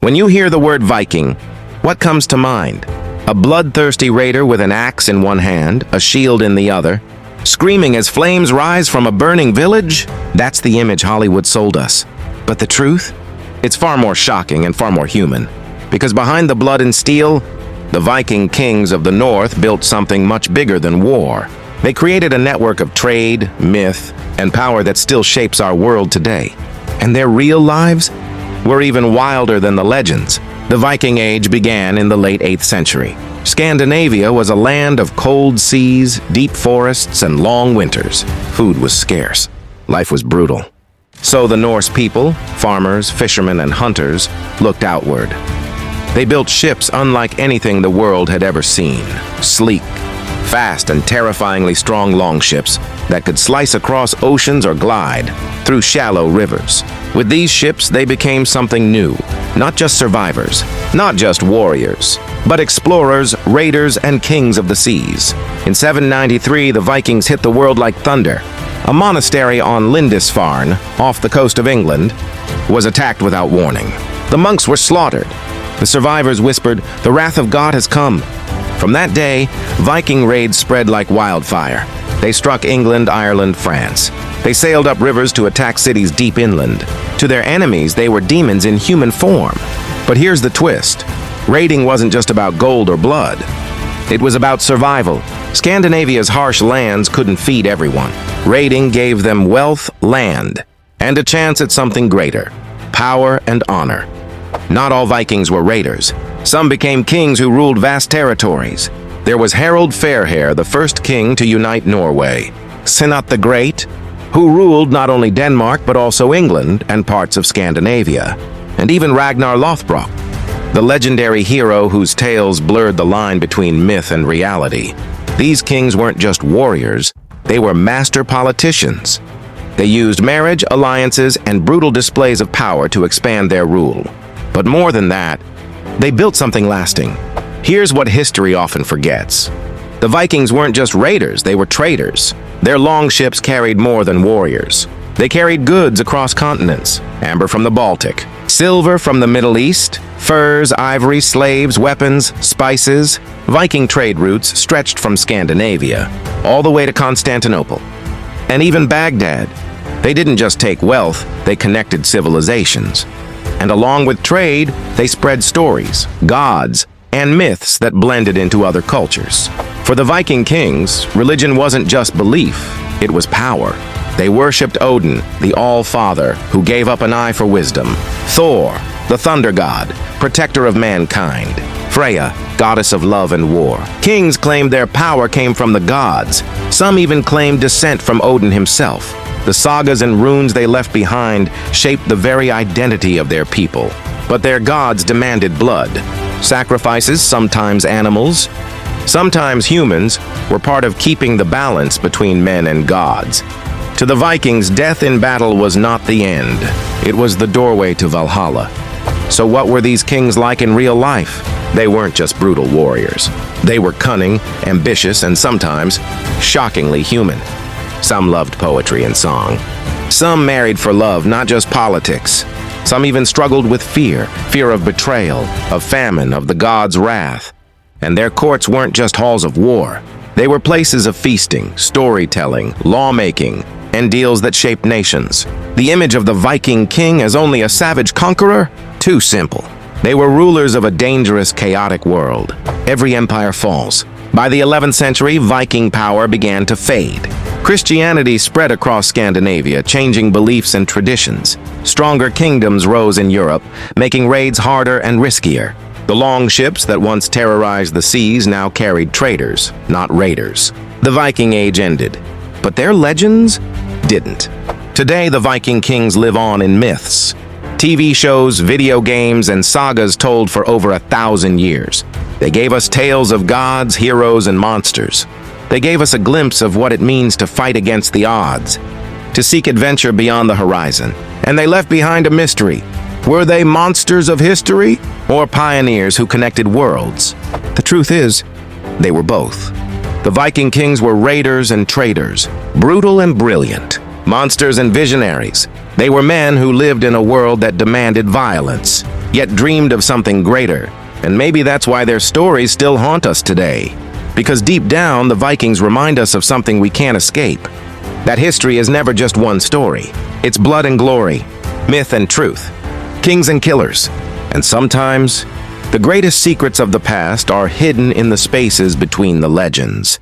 When you hear the word Viking, what comes to mind? A bloodthirsty raider with an axe in one hand, a shield in the other, screaming as flames rise from a burning village? That's the image Hollywood sold us. But the truth? It's far more shocking and far more human. Because behind the blood and steel, the Viking kings of the North built something much bigger than war. They created a network of trade, myth, and power that still shapes our world today. And their real lives were even wilder than the legends. The Viking Age began in the late 8th century. Scandinavia was a land of cold seas, deep forests, and long winters. Food was scarce. Life was brutal. So the Norse people, farmers, fishermen, and hunters, looked outward. They built ships unlike anything the world had ever seen. Sleek, fast, and terrifyingly strong longships that could slice across oceans or glide through shallow rivers. With these ships, they became something new. Not just survivors, not just warriors, but explorers, raiders, and kings of the seas. In 793, the Vikings hit the world like thunder. A monastery on Lindisfarne, off the coast of England, was attacked without warning. The monks were slaughtered. The survivors whispered, "The wrath of God has come." From that day, Viking raids spread like wildfire. They struck England, Ireland, France. They sailed up rivers to attack cities deep inland. To their enemies, they were demons in human form. But here's the twist. Raiding wasn't just about gold or blood. It was about survival. Scandinavia's harsh lands couldn't feed everyone. Raiding gave them wealth, land, and a chance at something greater: power and honor. Not all Vikings were raiders. Some became kings who ruled vast territories. There was Harald Fairhair, the first king to unite Norway. Sinuth the Great, who ruled not only Denmark but also England and parts of Scandinavia. And even Ragnar Lothbrok, the legendary hero whose tales blurred the line between myth and reality. These kings weren't just warriors, they were master politicians. They used marriage, alliances, and brutal displays of power to expand their rule. But more than that, they built something lasting. Here's what history often forgets. The Vikings weren't just raiders, they were traders. Their long ships carried more than warriors. They carried goods across continents: amber from the Baltic, silver from the Middle East, furs, ivory, slaves, weapons, spices. Viking trade routes stretched from Scandinavia all the way to Constantinople, and even Baghdad. They didn't just take wealth, they connected civilizations. And along with trade, they spread stories, gods, and myths that blended into other cultures. For the Viking kings, religion wasn't just belief, it was power. They worshipped Odin, the All-Father, who gave up an eye for wisdom; Thor, the thunder god, protector of mankind; Freya, goddess of love and war. Kings claimed their power came from the gods. Some even claimed descent from Odin himself. The sagas and runes they left behind shaped the very identity of their people. But their gods demanded blood. Sacrifices, sometimes animals, sometimes humans, were part of keeping the balance between men and gods. To the Vikings, death in battle was not the end. It was the doorway to Valhalla. So what were these kings like in real life? They weren't just brutal warriors. They were cunning, ambitious, and sometimes shockingly human. Some loved poetry and song. Some married for love, not just politics. Some even struggled with fear of betrayal, of famine, of the gods' wrath. And their courts weren't just halls of war. They were places of feasting, storytelling, lawmaking, and deals that shaped nations. The image of the Viking king as only a savage conqueror? Too simple. They were rulers of a dangerous, chaotic world. Every empire falls. By the 11th century, Viking power began to fade. Christianity spread across Scandinavia, changing beliefs and traditions. Stronger kingdoms rose in Europe, making raids harder and riskier. The long ships that once terrorized the seas now carried traders, not raiders. The Viking Age ended, but their legends didn't. Today, the Viking kings live on in myths. TV shows, video games, and sagas told for over 1,000 years. They gave us tales of gods, heroes, and monsters. They gave us a glimpse of what it means to fight against the odds, to seek adventure beyond the horizon. And they left behind a mystery. Were they monsters of history or pioneers who connected worlds? The truth is, they were both. The Viking kings were raiders and traders, brutal and brilliant, monsters and visionaries. They were men who lived in a world that demanded violence. yet dreamed of something greater. And maybe that's why their stories still haunt us today. Because deep down, the Vikings remind us of something we can't escape. That history is never just one story. It's blood and glory, myth and truth, kings and killers. And sometimes, the greatest secrets of the past are hidden in the spaces between the legends.